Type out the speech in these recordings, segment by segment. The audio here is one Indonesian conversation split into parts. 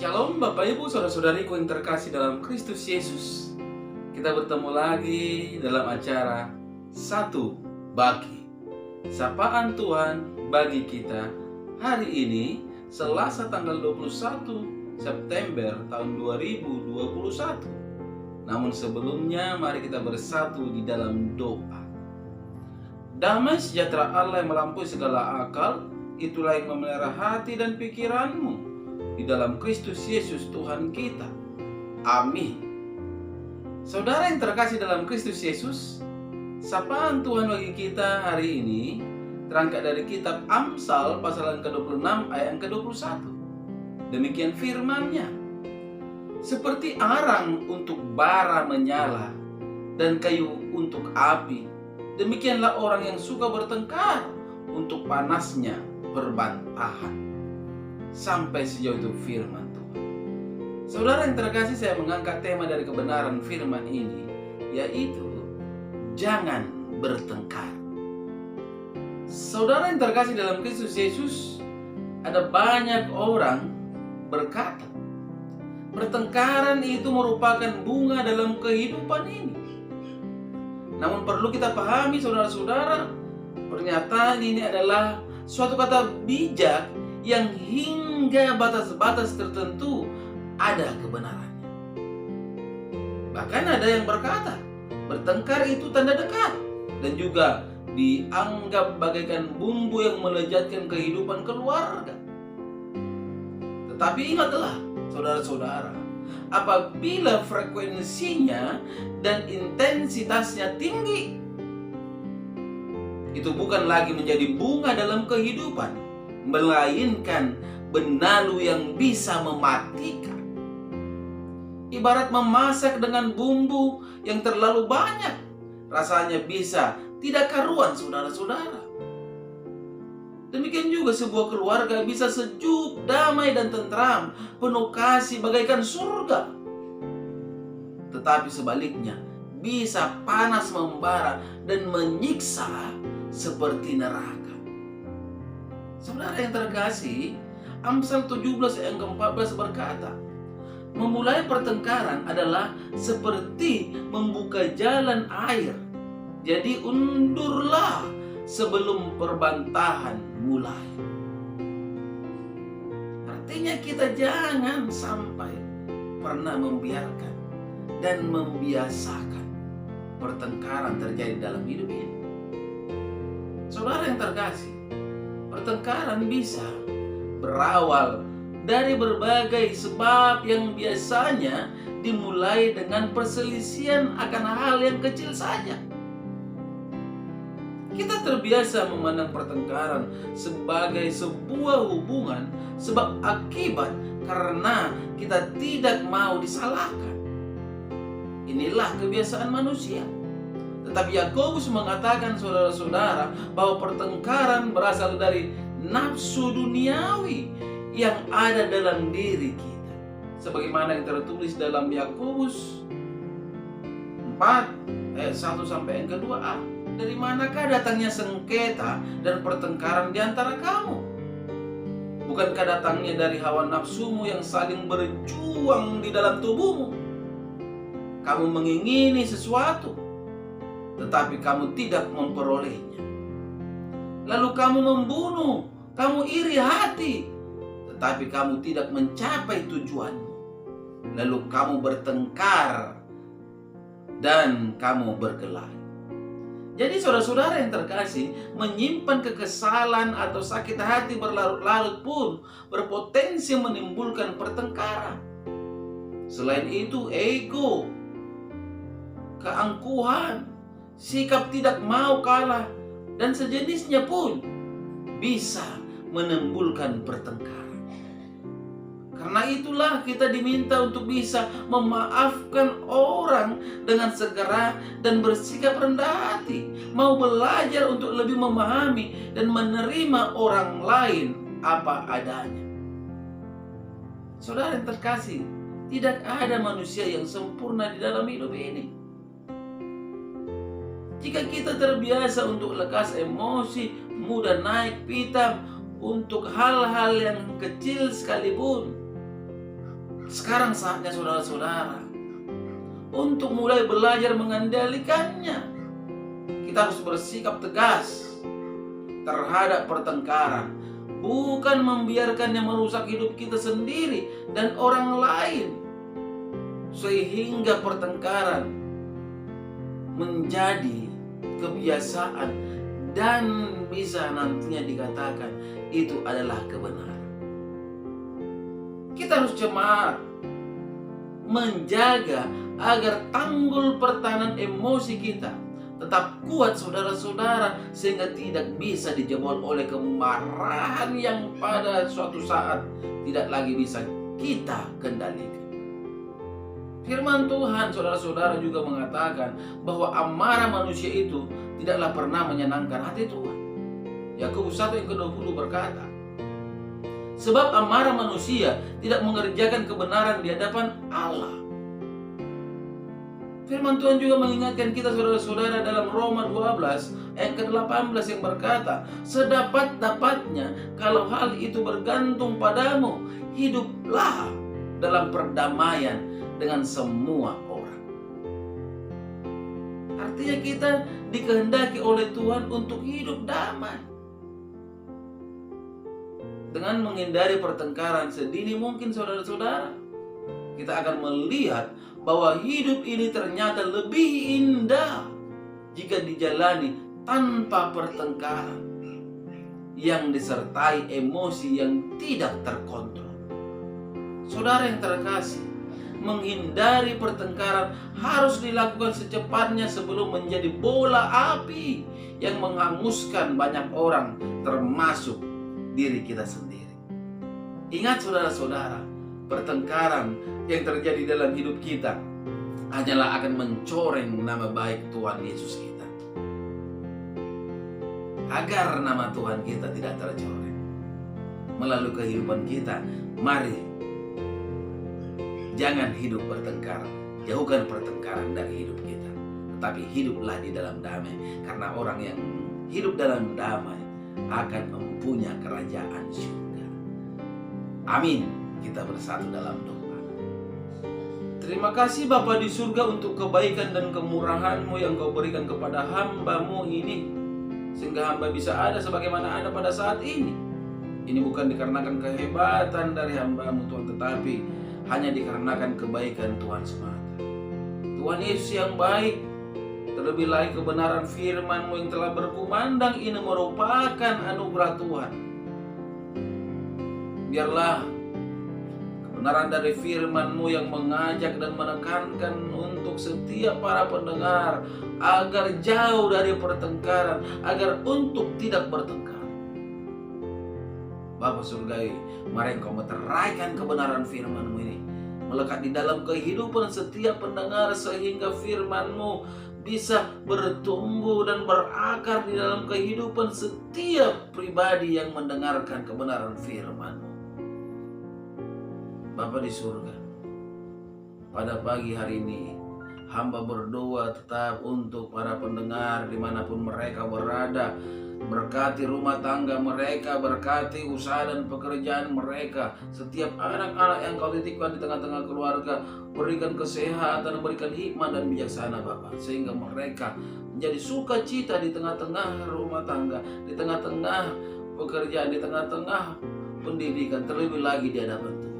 Shalom Bapak Ibu Saudara-saudariku yang terkasih dalam Kristus Yesus. Kita bertemu lagi dalam acara Satu Bagi, sapaan Tuhan bagi kita hari ini Selasa tanggal 21 September tahun 2021. Namun sebelumnya mari kita bersatu di dalam doa. Damai sejahtera Allah yang melampaui segala akal, itulah yang memelihara hati dan pikiranmu di dalam Kristus Yesus Tuhan kita. Amin. Saudara yang terkasih dalam Kristus Yesus, sapaan Tuhan bagi kita hari ini terangkat dari kitab Amsal pasal yang ke-26 ayat yang ke-21. Demikian firman-Nya. Seperti arang untuk bara menyala dan kayu untuk api, demikianlah orang yang suka bertengkar untuk panasnya perbantahan. Sampai sejauh itu firman Tuhan. Saudara yang terkasih, saya mengangkat tema dari kebenaran firman ini, yaitu jangan bertengkar. Saudara yang terkasih dalam Kristus Yesus, ada banyak orang berkata pertengkaran itu merupakan bunga dalam kehidupan ini. Namun perlu kita pahami saudara-saudara, pernyataan ini adalah suatu kata bijak yang hingga batas-batas tertentu ada kebenarannya. Bahkan ada yang berkata bertengkar itu tanda dekat dan juga dianggap bagaikan bumbu yang melezatkan kehidupan keluarga. Tetapi ingatlah saudara-saudara, apabila frekuensinya dan intensitasnya tinggi, itu bukan lagi menjadi bunga dalam kehidupan, melainkan benalu yang bisa mematikan. Ibarat memasak dengan bumbu yang terlalu banyak, rasanya bisa tidak karuan saudara-saudara. Demikian juga sebuah keluarga bisa sejuk, damai dan tentram, penuh kasih bagaikan surga. Tetapi sebaliknya bisa panas membara dan menyiksa seperti neraka. Saudara yang terkasih, Amsal 17 ayat ke-14 berkata, memulai pertengkaran adalah seperti membuka jalan air. Jadi undurlah sebelum perbantahan mulai. Artinya kita jangan sampai pernah membiarkan dan membiasakan pertengkaran terjadi dalam hidup ini. Saudara yang terkasih, pertengkaran bisa berawal dari berbagai sebab yang biasanya dimulai dengan perselisihan akan hal yang kecil saja. Kita terbiasa memandang pertengkaran sebagai sebuah hubungan sebab akibat karena kita tidak mau disalahkan. Inilah kebiasaan manusia. Tetapi Yakobus mengatakan saudara-saudara bahwa pertengkaran berasal dari nafsu duniawi yang ada dalam diri kita. Sebagaimana yang tertulis dalam Yakobus 4 ayat 1 sampai yang kedua. Dari manakah datangnya sengketa dan pertengkaran di antara kamu? Bukankah datangnya dari hawa nafsumu yang saling berjuang di dalam tubuhmu? Kamu mengingini sesuatu, tetapi kamu tidak memperolehnya. Lalu kamu membunuh, kamu iri hati, tetapi kamu tidak mencapai tujuanmu. Lalu kamu bertengkar dan kamu berkelahi. Jadi saudara-saudara yang terkasih, menyimpan kekesalan atau sakit hati berlarut-larut pun berpotensi menimbulkan pertengkaran. Selain itu, ego, keangkuhan, sikap tidak mau kalah, dan sejenisnya pun bisa menimbulkan pertengkaran. Karena itulah kita diminta untuk bisa memaafkan orang dengan segera dan bersikap rendah hati, mau belajar untuk lebih memahami dan menerima orang lain apa adanya. Saudara yang terkasih, tidak ada manusia yang sempurna di dalam hidup ini. Jika kita terbiasa untuk lekas emosi, mudah naik pitam untuk hal-hal yang kecil sekalipun, Sekarang saatnya saudara-saudara untuk mulai belajar mengendalikannya. Kita harus bersikap tegas terhadap pertengkaran, bukan membiarkannya merusak hidup kita sendiri dan orang lain, sehingga pertengkaran menjadi kebiasaan dan bisa nantinya dikatakan itu adalah kebenaran. Kita harus cermat menjaga agar tanggul pertahanan emosi kita tetap kuat saudara-saudara, sehingga tidak bisa dijebol oleh kemarahan yang pada suatu saat tidak lagi bisa kita kendalikan. Firman Tuhan saudara-saudara juga mengatakan bahwa amarah manusia itu tidaklah pernah menyenangkan hati Tuhan. Yakobus 1 ayat ke-20 berkata, sebab amarah manusia tidak mengerjakan kebenaran di hadapan Allah. Firman Tuhan juga mengingatkan kita saudara-saudara dalam Roma 12 ayat ke-18 yang berkata, sedapat-dapatnya kalau hal itu bergantung padamu, hiduplah dalam perdamaian dengan semua orang. Artinya kita dikehendaki oleh Tuhan untuk hidup damai. Dengan menghindari pertengkaran sedini mungkin saudara-saudara, kita akan melihat bahwa hidup ini ternyata lebih indah jika dijalani tanpa pertengkaran yang disertai emosi yang tidak terkontrol. Saudara yang terkasih, menghindari pertengkaran harus dilakukan secepatnya sebelum menjadi bola api yang menghanguskan banyak orang, termasuk diri kita sendiri. Ingat saudara-saudara, pertengkaran yang terjadi dalam hidup kita hanyalah akan mencoreng nama baik Tuhan Yesus kita. Agar nama Tuhan kita tidak tercoreng melalui kehidupan kita, mari jangan hidup bertengkar, jauhkan pertengkaran dari hidup kita, tetapi hiduplah di dalam damai, karena orang yang hidup dalam damai akan mempunyai kerajaan surga. Amin. Kita bersatu dalam doa. Terima kasih Bapa di surga untuk kebaikan dan kemurahan-Mu yang Kau berikan kepada hamba-Mu ini, sehingga hamba bisa ada sebagaimana ada pada saat ini. Ini bukan dikarenakan kehebatan dari hamba-Mu Tuhan, tetapi hanya dikarenakan kebaikan Tuhan semata. Tuhan Yesus yang baik, terlebih lagi kebenaran firman-Mu yang telah berkumandang ini merupakan anugerah Tuhan. Biarlah kebenaran dari firman-Mu yang mengajak dan menekankan untuk setiap para pendengar agar jauh dari pertengkaran, agar untuk tidak bertengkar. Bapa Surgawi, mari Engkau meteraikan kebenaran firman-Mu ini melekat di dalam kehidupan setiap pendengar, sehingga firman-Mu bisa bertumbuh dan berakar di dalam kehidupan setiap pribadi yang mendengarkan kebenaran firman-Mu. Bapa di surga, pada pagi hari ini hamba berdoa tetap untuk para pendengar dimanapun mereka berada. Berkati rumah tangga mereka, berkati usaha dan pekerjaan mereka. Setiap anak-anak yang Kau titipkan di tengah-tengah keluarga, berikan kesehatan, berikan hikmat dan bijaksana Bapa, sehingga mereka menjadi sukacita di tengah-tengah rumah tangga, di tengah-tengah pekerjaan, di tengah-tengah pendidikan, terlebih lagi di hadapan Tuhan.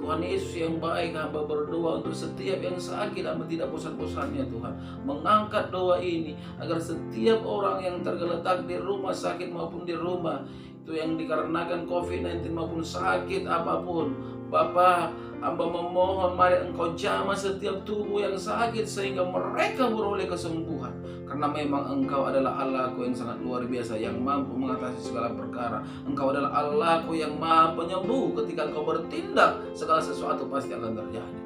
Tuhan Yesus yang baik, hamba berdoa untuk setiap yang sakit, hamba tidak bosan-bosannya Tuhan mengangkat doa ini, agar setiap orang yang tergeletak di rumah sakit maupun di rumah itu yang dikarenakan COVID-19 maupun sakit apapun, Bapa, hamba memohon mari Engkau jamah setiap tubuh yang sakit sehingga mereka beroleh kesembuhan, karena memang Engkau adalah Allahku yang sangat luar biasa, yang mampu mengatasi segala perkara. Engkau adalah Allahku yang maha penyembuh. Ketika Engkau bertindak, segala sesuatu pasti akan terjadi.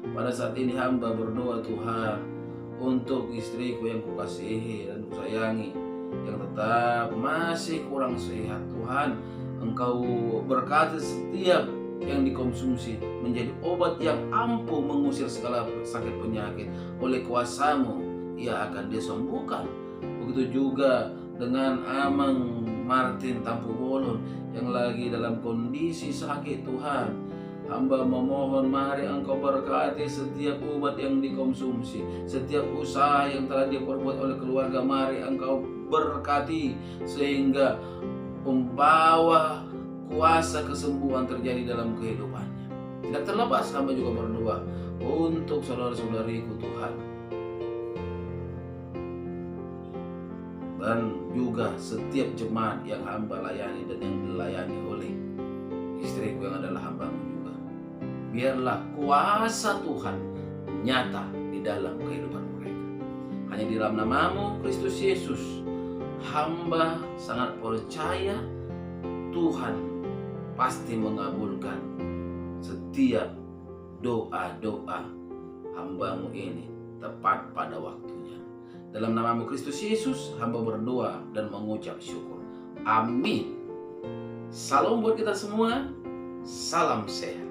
Pada saat ini hamba berdoa Tuhan untuk istriku yang kukasihi dan kusayangi, yang tetap masih kurang sehat. Tuhan, Engkau berkati setiap yang dikonsumsi menjadi obat yang ampuh mengusir segala sakit penyakit. Oleh kuasa-Mu ia akan disembuhkan. Begitu juga dengan Amang Martin Tampu Bolon yang lagi dalam kondisi sakit Tuhan. Hamba memohon mari Engkau berkati setiap obat yang dikonsumsi, setiap usaha yang telah diperbuat oleh keluarga, mari Engkau berkati sehingga membawa kuasa kesembuhan terjadi dalam kehidupannya. Tidak terlepas hamba juga berdoa untuk saudara-saudariku Tuhan, dan juga setiap jemaat yang hamba layani dan yang dilayani oleh istriku yang adalah hambamu juga. Biarlah kuasa Tuhan nyata di dalam kehidupan mereka. Hanya di dalam namamu Kristus Yesus, hamba sangat percaya Tuhan pasti mengabulkan setiap doa-doa hambamu ini tepat pada waktunya. Dalam namamu Kristus Yesus, hamba berdoa dan mengucap syukur. Amin. Salam buat kita semua. Salam sehat.